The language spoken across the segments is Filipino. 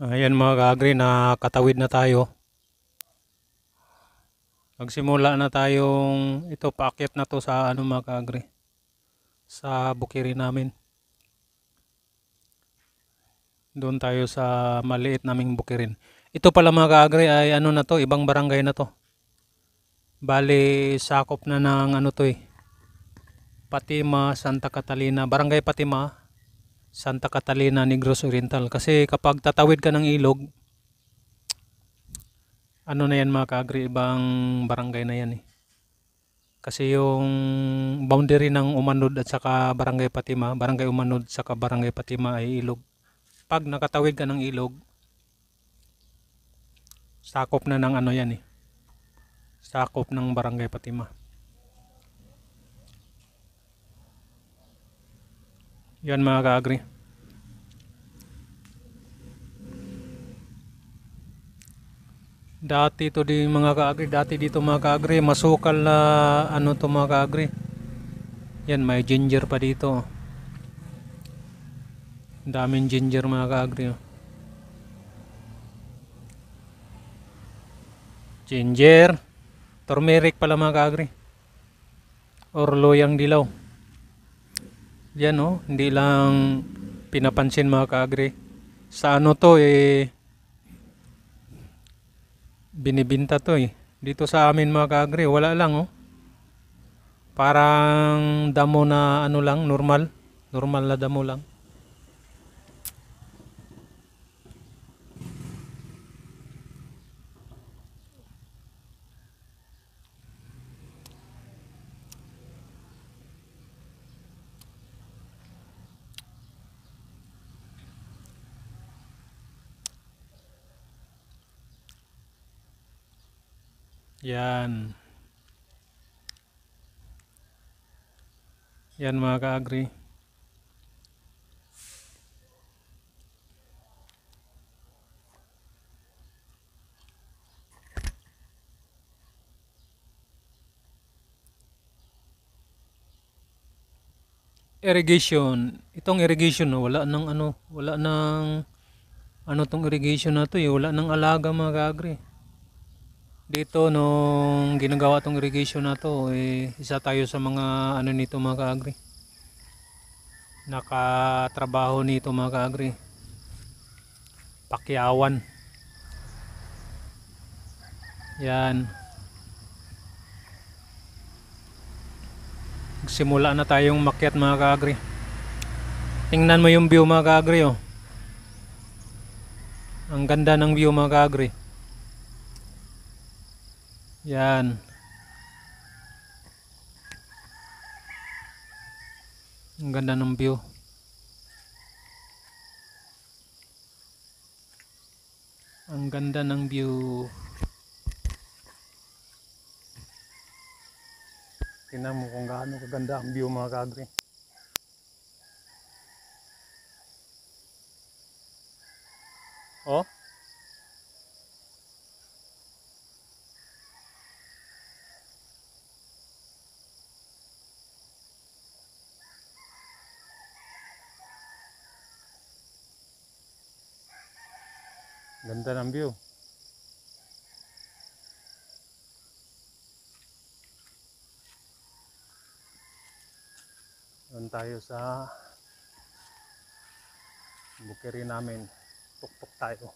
Ayan mga ka-agri, nakatawid na tayo. Magsimula na tayong ito, paakyat na to sa ano mga ka-agri, sa bukiri namin. Doon tayo sa maliit naming bukirin. Ito pala mga ka-agri ay ano na to, ibang barangay na to. Bali, sakop na ng ano to Patima, Santa Catalina, Barangay Patima, Santa Catalina, Negros Oriental. Kasi kapag tatawid ka ng ilog, ano na yan mga ka-agri, ibang barangay na yan. Kasi yung boundary ng Umanod at saka Barangay Patima, Barangay Umanod saka Barangay Patima ay ilog. Pag nakatawid ka ng ilog, sakop na ng ano yan. Sakop ng Barangay Patima. Yan mga ka-agri. Dati to di mga ka-agri, dati dito mga ka-agri, masukal na ano to mga ka-agri. Yan, may ginger pa dito. Daming ginger mga ka-agri. Ginger, turmeric pala mga ka-agri. Or loyang dilaw. Yan hindi lang pinapansin mga ka-agri. Sa ano to binibinta to Dito sa amin mga ka-agri, wala lang Parang damo na ano lang, normal. Normal na damo lang. Yan. Yan mga ka-agri. Irrigation. Itong irrigation wala nang ano, wala nang ano tong irrigation na to wala nang alaga mga ka-agri. Dito nung ginagawa tong irrigation na to isa tayo sa mga ano nito mga ka-agri. Nakatrabaho nito mga ka-agri. Pakyawan. Yan. Simula na tayong makyat mga ka-agri. Tingnan mo yung view mga ka-agri Ang ganda ng view mga ka-agri. Yan. Ang ganda ng view. Ang ganda ng view. Tingnan mo kung gaano kaganda ang view mga ka-agri. Oh. Ganda ng view. Doon tayo sa bukiri namin. Tuktok tayo.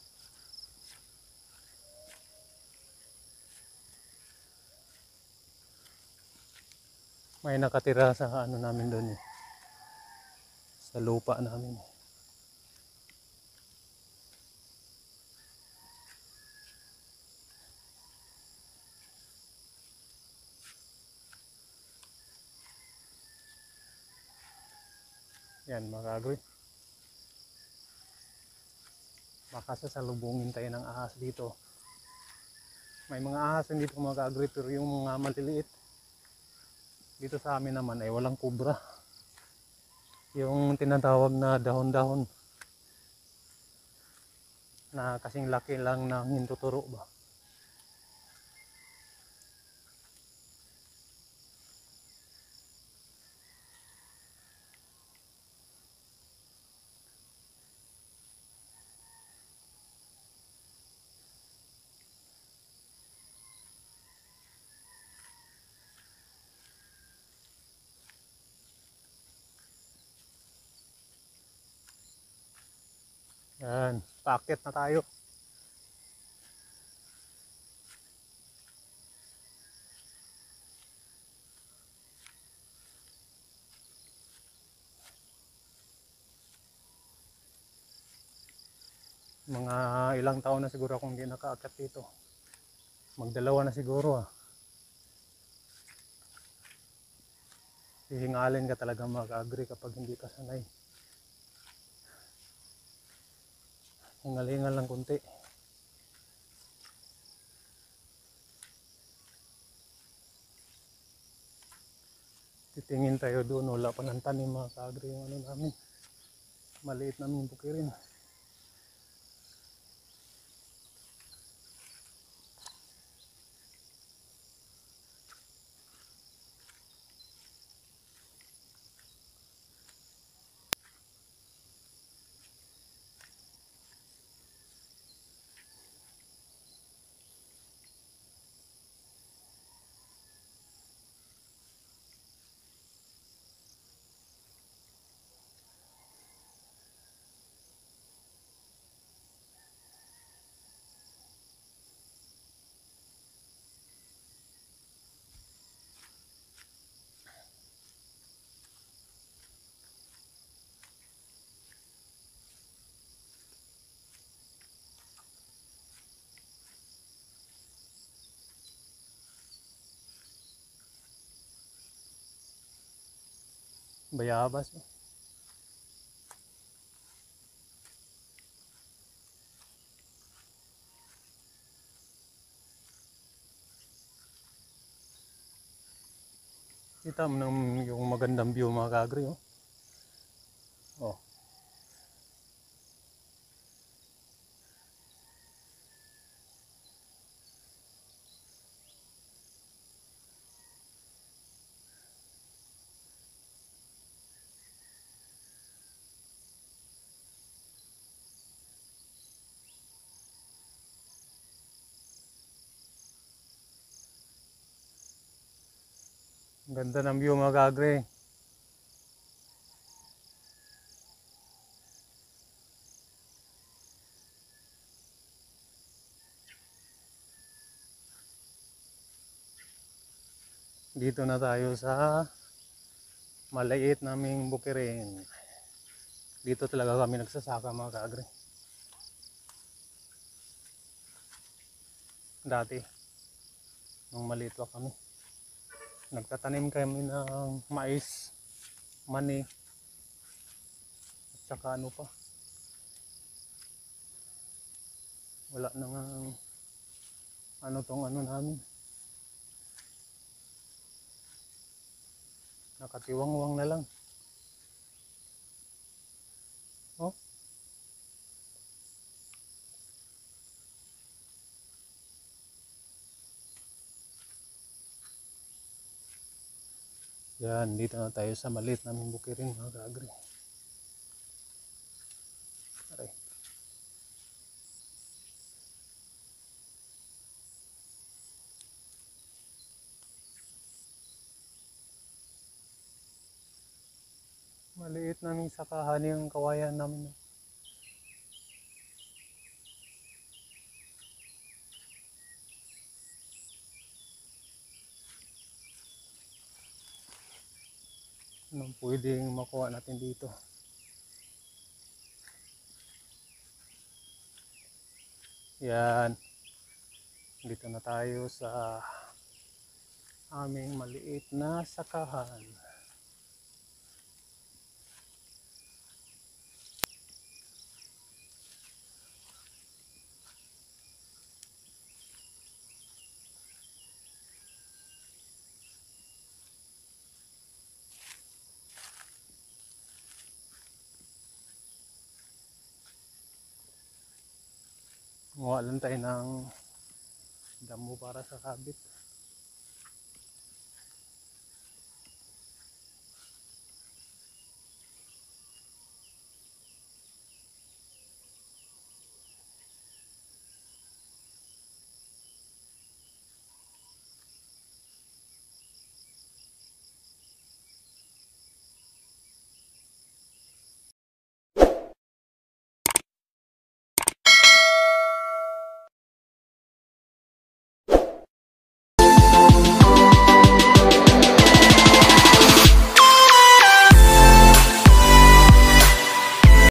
May nakatira sa ano namin doon sa lupa namin. Yan mga ka-agri. Baka sasalubungin tayo ng ahas dito. May mga ahas dito mga ka-agri, pero yung mga maliliit dito sa amin naman ay walang kubra. Yung tinatawag na dahon-dahon na kasing laki lang ng hintuturo ba. Yan, paakyat na tayo. Mga ilang taon na siguro akong hindi nakaakyat dito. Magdalawa na siguro ah. Hihingalin ka talaga mag-agree kapag hindi ka sanay. Hingal-hingal lang kunti. Titingin tayo doon, wala pa ng tanim mga ka-agree yung ano namin. Maliit namin bukirin. Bayabas. Kita mo nang yung magandang view mga ka-agree oh. Oh. Ganda ng view mga ka-agree. Dito na tayo sa maliit naming bukirin. Dito talaga kami nagsasaka mga ka-agree. Dati, nung maliit pa kami, nagtatanim kami ng mais, mani, at saka ano pa. Wala nang ano tong ano namin. Nakatiwang-wang na lang. Oh. Yan, dito na tayo sa maliit naming bukirin mga ka-agree. Aray. Maliit naming sakahan yung kawayan namin. Anong pwedeng makuha natin dito? Yan. Dito na tayo sa aming maliit na sakahan. Gumawa lang tayo ng damo para sa kabit.